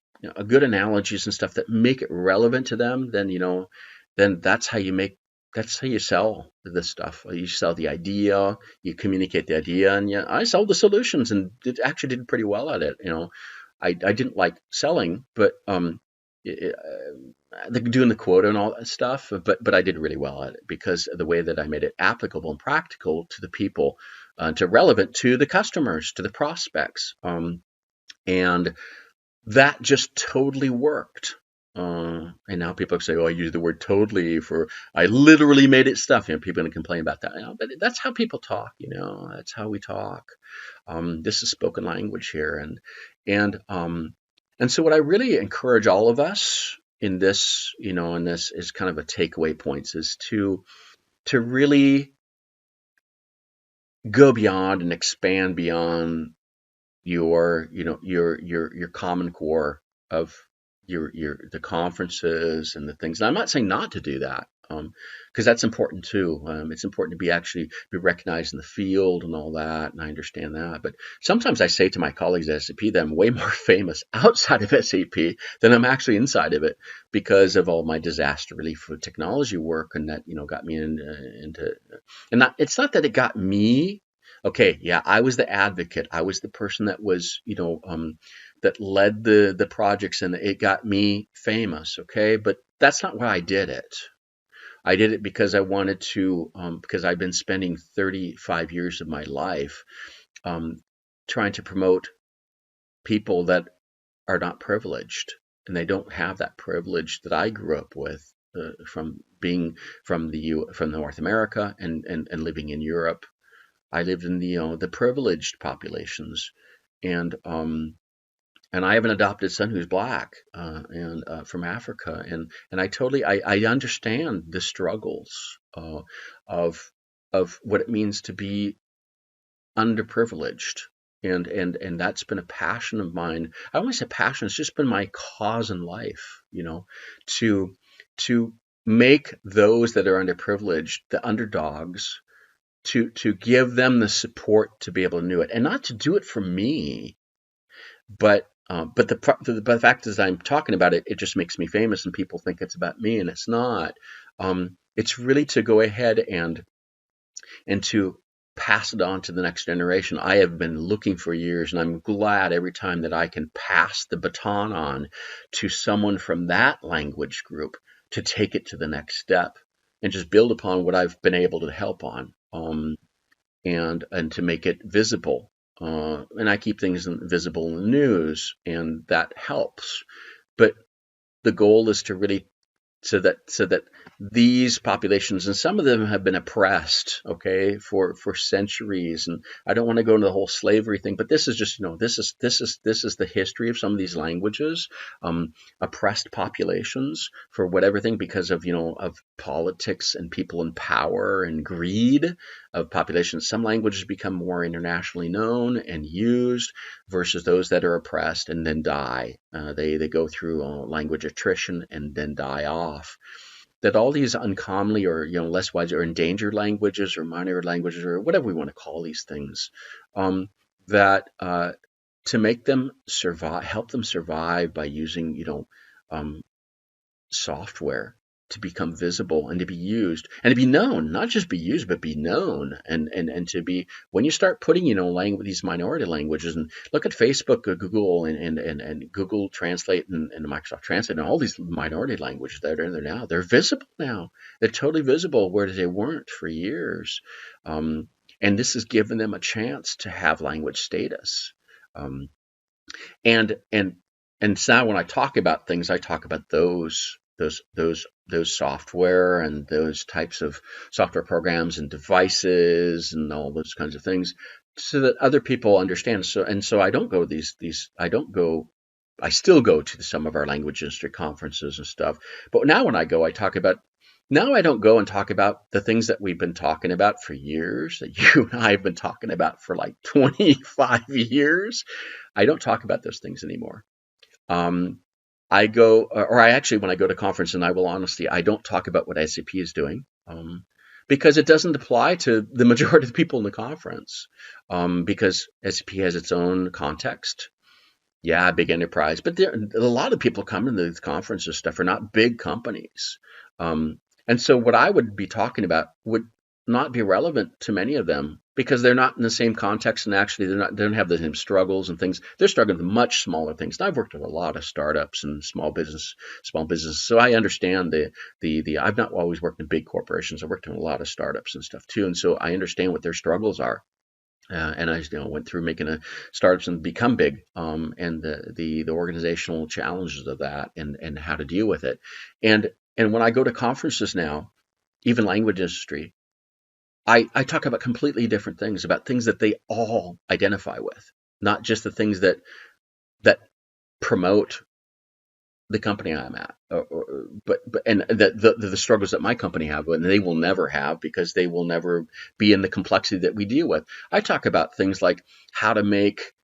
good analogies and stuff that make it relevant to them, then that's how you sell this stuff. You sell the idea, you communicate the idea, and I sold the solutions and actually did pretty well at it. I didn't like selling, but doing the quota and all that stuff, but I did really well at it because of the way that I made it applicable and practical to the people, to relevant to the customers, to the prospects, and that just totally worked. And now people say, "Oh, I use the word totally I literally made it stuff." People are going to complain about that. But that's how people talk. That's how we talk. This is spoken language here, and so what I really encourage all of us in this, is kind of a takeaway points, is to really go beyond and expand beyond your common core of the conferences and the things. And I'm not saying not to do that, because that's important too. It's important to be recognized in the field and all that, and I understand that. But sometimes I say to my colleagues at SAP that I'm way more famous outside of SAP than I'm actually inside of it, because of all my disaster relief technology work, and that got me into. And it's not that it got me. Okay, yeah, I was the advocate. I was the person that was, that led the projects, and it got me famous. Okay, but that's not why I did it. I did it because I wanted to, because I've been spending 35 years of my life trying to promote people that are not privileged, and they don't have that privilege that I grew up with, from being from North America and living in Europe. I lived in the privileged populations, and I have an adopted son who's black, and from Africa, and I understand the struggles of what it means to be underprivileged, and that's been a passion of mine. I don't say passion; it's just been my cause in life, to make those that are underprivileged, the underdogs, to give them the support to be able to do it, and not to do it for me, but the fact is, I'm talking about it, it just makes me famous, and people think it's about me, and it's not. It's really to go ahead and to pass it on to the next generation. I have been looking for years, and I'm glad every time that I can pass the baton on to someone from that language group to take it to the next step and just build upon what I've been able to help on, and to make it visible. And I keep things visible in the news, and that helps. But the goal is to really so that these populations, and some of them have been oppressed, okay, for centuries. And I don't want to go into the whole slavery thing, but this is just, this is the history of some of these languages. Oppressed populations for whatever thing, because of of politics and people in power and greed of populations. Some languages become more internationally known and used versus those that are oppressed and then die. They go through language attrition and then die off. That all these uncommonly or less wise or endangered languages or minor languages or whatever we want to call these things, that to make them survive, help them survive by using software to become visible and to be used and to be known, not just be used, but be known, and to be, when you start putting, these minority languages, and look at Facebook, Google, and Google Translate and Microsoft Translate and all these minority languages that are in there now, they're visible now. They're totally visible, whereas they weren't for years. And this has given them a chance to have language status. And so now when I talk about things, I talk about those software and those types of software programs and devices and all those kinds of things, so that other people understand. So I don't go I still go to some of our language industry conferences and stuff. But now when I go, now I don't go and talk about the things that we've been talking about for years, that you and I have been talking about for like 25 years. I don't talk about those things anymore. I go, or I actually, when I go to conference, and I will honestly, I don't talk about what SAP is doing, because it doesn't apply to the majority of the people in the conference, because SAP has its own context. Yeah, big enterprise, but a lot of people come to these conferences stuff are not big companies. And so what I would be talking about would not be relevant to many of them, because they're not in the same context, and actually they don't have the same struggles and things. They're struggling with much smaller things. And I've worked with a lot of startups and small business, so I understand the I've not always worked in big corporations. I've worked in a lot of startups and stuff too, and so I understand what their struggles are. And I went through making startups and become big, and the organizational challenges of that, and how to deal with it. And when I go to conferences now, even language industry, I talk about completely different things, about things that they all identify with, not just the things that promote the company I'm at, but and the struggles that my company have, and they will never have, because they will never be in the complexity that we deal with. I talk about things like how to make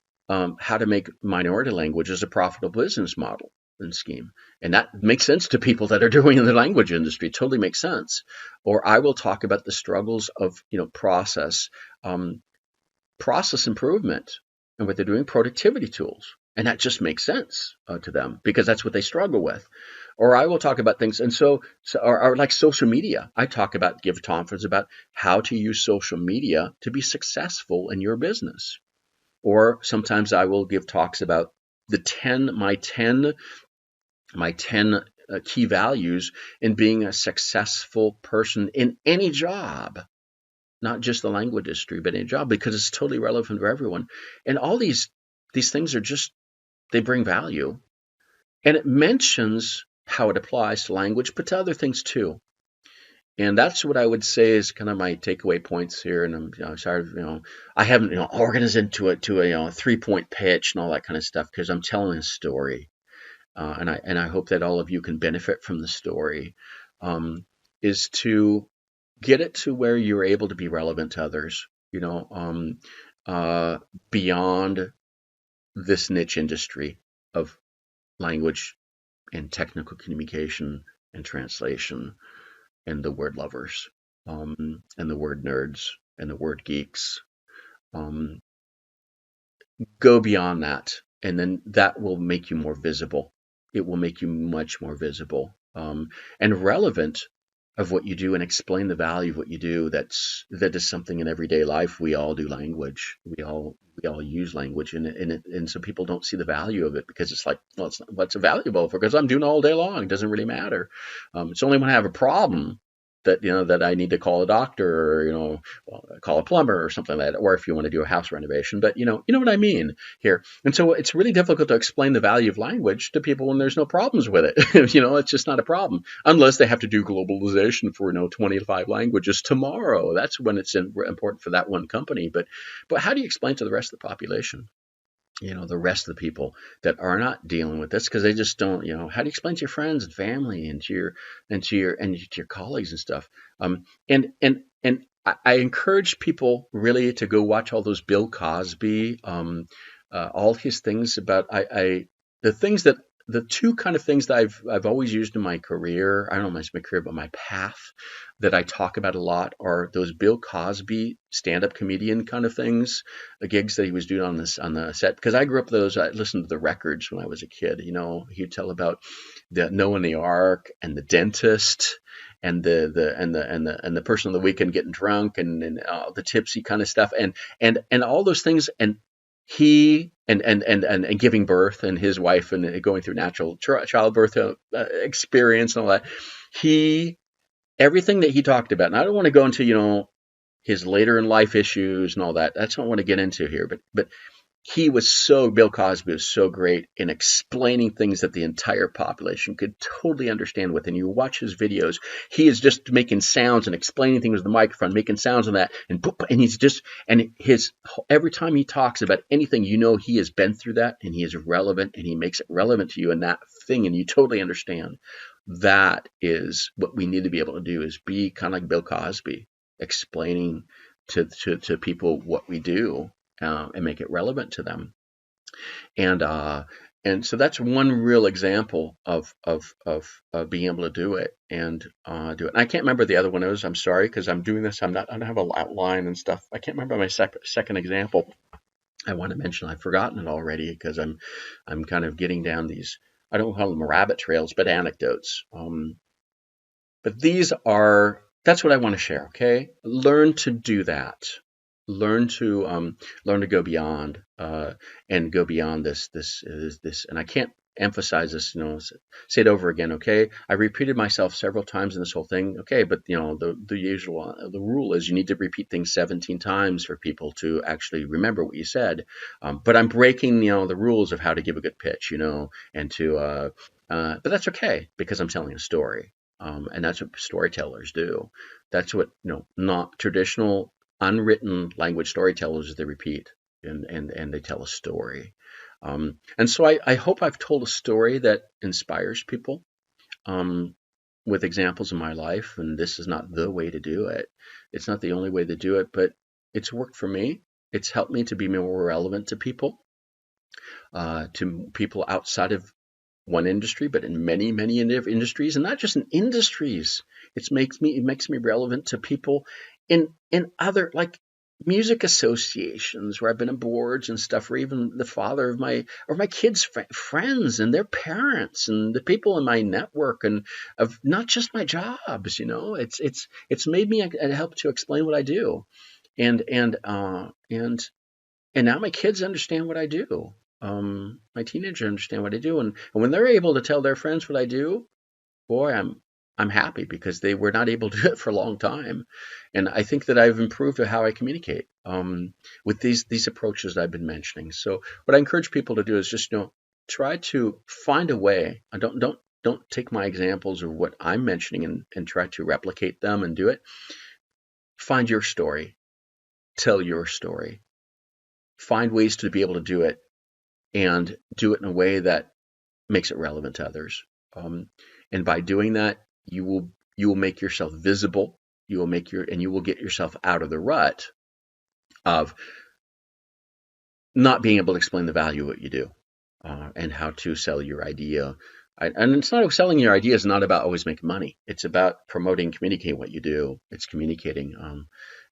minority languages a profitable business model and scheme, and that makes sense to people that are doing in the language industry. It totally makes sense. Or I will talk about the struggles of process improvement, and what they're doing, productivity tools. And that just makes sense to them, because that's what they struggle with. Or I will talk about things, and or like social media. I give conferences about how to use social media to be successful in your business. Or sometimes I will give talks about my 10 key values in being a successful person in any job, not just the language industry, but any job, because it's totally relevant for everyone. And all these things are just, they bring value. And it mentions how it applies to language, but to other things too. And that's what I would say is kind of my takeaway points here. And I'm sorry, I haven't organized into a 3-point pitch and all that kind of stuff, because I'm telling a story, and I hope that all of you can benefit from the story. Is to get it to where you're able to be relevant to others, beyond this niche industry of language and technical communication and translation, and the word lovers, and the word nerds, and the word geeks. Go beyond that, and then that will make you more visible. It will make you much more visible, and relevant of what you do and explain the value of what you do. That is something in everyday life. We all do language. We all use language, and so people don't see the value of it because it's like, well, it's not, what's it valuable for? Because I'm doing it all day long. It doesn't really matter. It's only when I have a problem that I need to call a doctor, or well, call a plumber or something like that, or if you want to do a house renovation. But you know what I mean here. And so it's really difficult to explain the value of language to people when there's no problems with it. It's just not a problem unless they have to do globalization for 25 languages tomorrow. That's when it's important for that one company. But how do you explain to the rest of the population? The rest of the people that are not dealing with this because they just don't. How do you explain to your friends and family and to your colleagues and stuff? And I encourage people really to go watch all those Bill Cosby, all his things about the things that the two kind of things that I've always used in my career. I don't know my career, but my path that I talk about a lot are those Bill Cosby stand-up comedian kind of things, the gigs that he was doing on the set. Because I grew up with those. I listened to the records when I was a kid. He'd tell about the Noah and the Ark and the dentist and the person on the weekend getting drunk and the tipsy kind of stuff and all those things. And he and giving birth and his wife and going through natural childbirth experience and all that. Everything that he talked about, and I don't want to go into his later in life issues and all that. That's not what I want to get into here. But Bill Cosby was so great in explaining things that the entire population could totally understand with. And you watch his videos, he is just making sounds and explaining things with the microphone, making sounds on that. And he's just, and every time he talks about anything, he has been through that and he is relevant and he makes it relevant to you in that thing. And you totally understand. That is what we need to be able to do, is be kind of like Bill Cosby, explaining to people what we do. And make it relevant to them, and so that's one real example of being able to do it and do it. And I can't remember the other one is. I'm sorry, because I'm doing this. I don't have an outline and stuff. I can't remember my second example. I want to mention. I've forgotten it already because I'm kind of getting down these. I don't call them rabbit trails, but anecdotes. But that's what I want to share. Okay, learn to do that. Learn to go beyond and go beyond this. And I can't emphasize this. Say it over again. Okay, I repeated myself several times in this whole thing. Okay, but the rule is you need to repeat things 17 times for people to actually remember what you said. But I'm breaking the rules of how to give a good pitch. And to but that's okay because I'm telling a story. And that's what storytellers do. That's what not traditional unwritten language storytellers, they repeat and they tell a story. And so I hope I've told a story that inspires people with examples in my life. And this is not the way to do it. It's not the only way to do it, but it's worked for me. It's helped me to be more relevant to people outside of one industry, but in many, many industries, and not just in industries. It makes me relevant to people in other, like, music associations where I've been on boards and stuff, or even the father of my kids' friends and their parents and the people in my network and of not just my jobs. It's made me help to explain what I do, and now my kids understand what I do. My teenagers understand what I do, and when they're able to tell their friends what I do, boy, I'm happy because they were not able to do it for a long time, and I think that I've improved how I communicate with these approaches that I've been mentioning. So what I encourage people to do is just try to find a way. Don't take my examples of what I'm mentioning and try to replicate them and do it. Find your story, tell your story, find ways to be able to do it. And do it in a way that makes it relevant to others. And by doing that, you will make yourself visible. You will get yourself out of the rut of not being able to explain the value of what you do and how to sell your idea. And it's not selling your idea is not about always making money. It's about promoting, communicating what you do. It's communicating,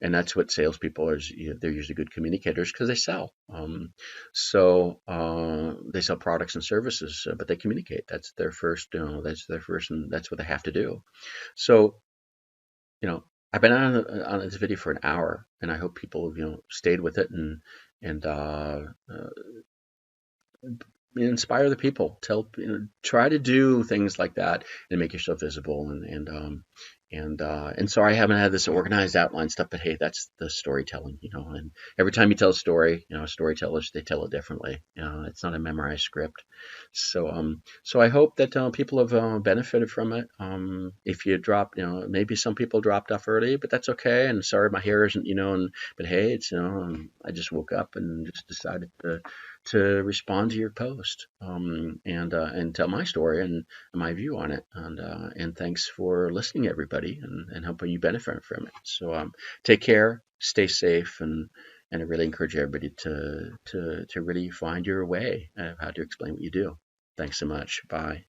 and that's what salespeople are. They're usually good communicators because they sell. So they sell products and services, but they communicate. That's their first. That's their first, and that's what they have to do. So you know, I've been on this video for an hour, and I hope people, stayed with it and inspire the people. Try to do things like that and make yourself visible. And sorry I haven't had this organized outline stuff, but hey, that's the storytelling, And every time you tell a story, storytellers, they tell it differently. It's not a memorized script. So I hope that people have benefited from it. If you dropped, maybe some people dropped off early, but that's okay. And sorry, my hair isn't, but hey, it's, I just woke up and just decided to respond to your post, and tell my story and my view on it. And thanks for listening, everybody, and hoping you benefit from it. So take care, stay safe, and I really encourage everybody to really find your way of how to explain what you do. Thanks so much. Bye.